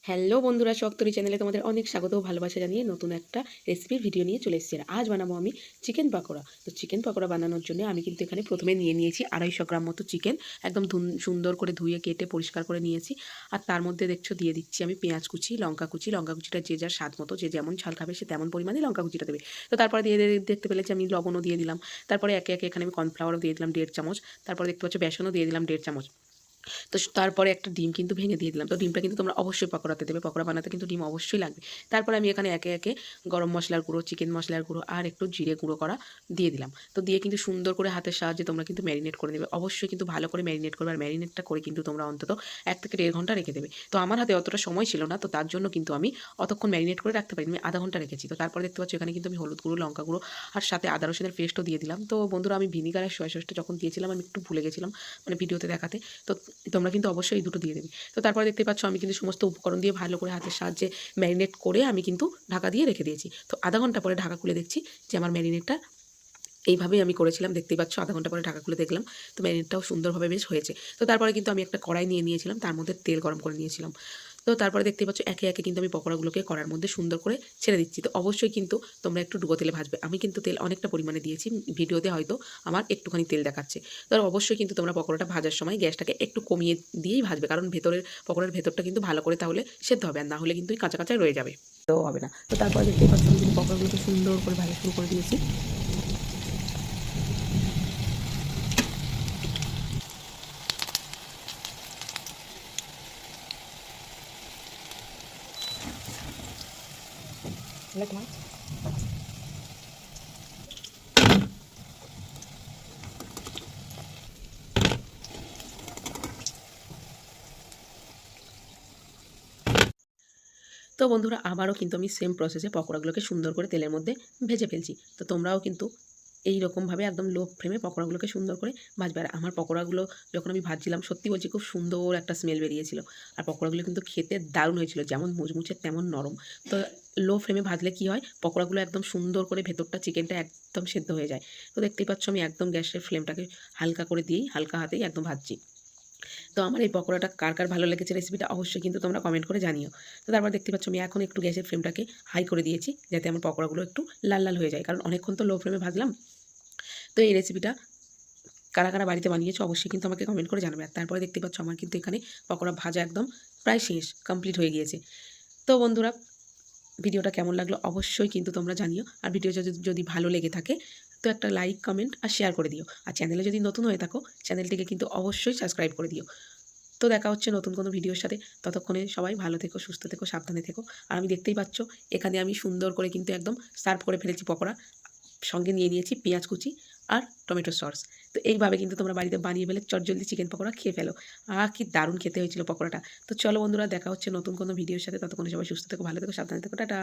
Hello বন্ধুরা, শখতরি চ্যানেলে তোমাদের অনেক স্বাগত ও ভালোবাসা জানিয়ে নতুন একটা রেসিপির ভিডিও নিয়ে চলে এসেছি। আজ বানাবো আমি চিকেন পাকোড়া। তো চিকেন পাকোড়া বানানোর জন্য আমি কিন্তু এখানে প্রথমে নিয়ে নিয়েছি 250 গ্রাম মতো চিকেন। একদম সুন্দর করে ধুয়ে কেটে পরিষ্কার করে নিয়েছি। আর তার মধ্যে দেখছো দিয়ে দিচ্ছি আমি পেঁয়াজ কুচি, লঙ্কা কুচি। লঙ্কা কুচিটা যে যার স্বাদ মতো, যে যেমন ঝাল খাবে সে তেমন পরিমাণে লঙ্কা কুচিটা দেবে। তো তারপরে দেখতে পেলেছি আমি লবণও দিয়ে দিলাম। তারপরে একে একে এখানে আমি কর্নফ্লাওয়ারও দিয়ে দিলাম 1.5 চামচ। তারপরে দেখতে পাচ্ছ বেসনও দিয়ে দিলাম 1.5 চামচ। তো তারপরে একটা ডিম কিন্তু ভেঙে দিয়ে দিলাম। তো ডিমটা কিন্তু তোমরা অবশ্যই পকোড়াতে দেবে, পকোড়া বানাতে কিন্তু ডিম অবশ্যই লাগবে। তারপরে আমি এখানে একে একে গরম মশলার গুঁড়ো, চিকেন মশলার গুঁড়ো আর একটু জিরে গুঁড়ো করা দিয়ে দিলাম। তো দিয়ে কিন্তু সুন্দর করে হাতের সাহায্যে তোমরা কিন্তু ম্যারিনেট করে নেবে। অবশ্যই কিন্তু ভালো করে ম্যারিনেট করবে, আর ম্যারিনেটটা করে কিন্তু তোমরা অন্তত 1 থেকে 1.5 ঘন্টা রেখে দেবে। তো আমার হাতে অতটা সময় ছিল না, তো তার জন্য কিন্তু আমি অতক্ষণ ম্যারিনেট করে রাখতে পারিনি, আমি আধা ঘন্টা রেখেছি। তো তারপরে দেখতে পাচ্ছ এখানে কিন্তু আমি হলুদ গুঁড়ো, লঙ্কা গুঁড়ো আর সাথে আদা রসুনের পেস্টও দিয়ে দিলাম। তো বন্ধুরা, আমি ভিনিগার আর সয়া সসটা যখন দিয়েছিলাম আমি একটু ভুলে গেছিলাম মানে ভিডিওতে দেখাতে। তো তোমরা কিন্তু অবশ্যই এই দুটো দিয়ে দেবে। তো তারপরে দেখতে পাচ্ছ আমি কিন্তু সমস্ত উপকরণ দিয়ে ভালো করে হাতের সাহায্যে ম্যারিনেট করে আমি কিন্তু ঢাকা দিয়ে রেখে দিয়েছি। তো আধা ঘন্টা পরে ঢাকা খুলে দেখছি যে আমার ম্যারিনেটটা এইভাবেই আমি করেছিলাম, দেখতেই পাচ্ছ। আধা ঘন্টা পরে ঢাকা খুলে দেখলাম, তো ম্যারিনেটটাও সুন্দরভাবে বেশ হয়েছে। তো তারপরে কিন্তু আমি একটা কড়াই নিয়ে নিয়েছিলাম, তার মধ্যে তেল গরম করে নিয়েছিলাম। তো তারপরে দেখতেই পাচ্ছ একে একে কিন্তু আমি পকোড়াগুলোকে কড়ার মধ্যে সুন্দর করে ছেড়ে দিচ্ছি। তো অবশ্যই কিন্তু তোমরা একটু ডুবো তেলে ভাজবে। আমি কিন্তু তেল অনেকটা পরিমাণে দিয়েছি, ভিডিওতে হয়তো আমার একটুখানি তেল দেখাচ্ছে। তো অবশ্যই কিন্তু তোমরা পকোড়াটা ভাজার সময় গ্যাসটাকে একটু কমিয়ে দিয়েই ভাজবে, কারণ পকোড়ার ভেতরটা কিন্তু ভালো করে তাহলে সেদ্ধ হবে, আর না হলে কিন্তু কাঁচা কাঁচা রয়ে যাবে, তো হবে না। তো তারপরে দেখতেই পাচ্ছ আমি কিন্তু পকোড়াগুলোকে সুন্দর করে ভাজা শুরু করে দিয়েছি। তোমার তো বন্ধুরা, আবারও কিন্তু আমি সেম প্রসেসে পকোড়াগুলোকে সুন্দর করে তেলের মধ্যে ভেজে ফেলছি। তো তোমরাও কিন্তু এই রকমভাবে একদম লো ফ্লেমে পকোড়াগুলোকে সুন্দর করে ভাজবে। আর আমার পকোড়াগুলো যখন আমি ভাজছিলাম, সত্যি বলছি, খুব সুন্দর একটা স্মেল বেরিয়েছিল। আর পকোড়াগুলো কিন্তু খেতে দারুণ হয়েছিল, যেমন মুচমুচে তেমন নরম। তো লো ফ্লেমে ভাজলে কি হয়, পকোড়াগুলো একদম সুন্দর করে ভেতরটা, চিকেনটা একদম সেদ্ধ হয়ে যায়। তো দেখতেই পাচ্ছ আমি একদম গ্যাসের ফ্লেমটাকে হালকা করে দিয়েই, হালকা হাতেই একদম ভাজছি। তো আমার এই পকোড়াটা কার কার ভালো লেগেছে রেসিপিটা অবশ্যই কিন্তু তোমরা কমেন্ট করে জানিও। তো তারপর দেখতে পাচ্ছ আমি এখন একটু গ্যাসের ফ্লেমটাকে হাই করে দিয়েছি, যাতে আমার পকোড়াগুলো একটু লাল লাল হয়ে যায়, কারণ অনেকক্ষণ তো লো ফ্লেমে ভাজলাম। তো এই রেসিপিটা কারা কারা বাড়িতে বানিয়েছো অবশ্যই কিন্তু আমাকে কমেন্ট করে জানাবে। আর তারপরে দেখতে পাচ্ছ আমার কিন্তু এখানে পকোড়া ভাজা একদম প্রায় শেষ, কমপ্লিট হয়ে গিয়েছে। তো বন্ধুরা, ভিডিওটা কেমন লাগলো অবশ্যই কিন্তু তোমরা জানিও। আর ভিডিও যদি ভালো লেগে থাকে তো একটা লাইক, কমেন্ট আর শেয়ার করে দিও। আর চ্যানেলে যদি নতুন হয়ে থাকো, চ্যানেলটিকে কিন্তু অবশ্যই সাবস্ক্রাইব করে দিও। তো দেখা হচ্ছে নতুন কোনো ভিডিওর সাথে। ততক্ষণে সবাই ভালো থেকো, সুস্থ থেকো, সাবধানে থেকো। আর আমি দেখতেই পাচ্ছ এখানে আমি সুন্দর করে কিন্তু একদম সার্ভ করে ফেলেছি পকোড়া। সঙ্গে নিয়ে নিয়েছি পেঁয়াজ কুচি আর টমেটো সস। তো এইভাবে কিন্তু তোমরা বাড়িতে বানিয়ে ফেলে চটজলদি চিকেন পকোড়া খেয়ে ফেলো। কি দারুণ খেতে হয়েছিল পকোড়াটা। তো চলো বন্ধুরা, দেখা হচ্ছে নতুন কোনো ভিডিওর সাথে। ততক্ষণে সবাই সুস্থ থেকো, ভালো থেকো, সাবধানে থেকো। টাটা।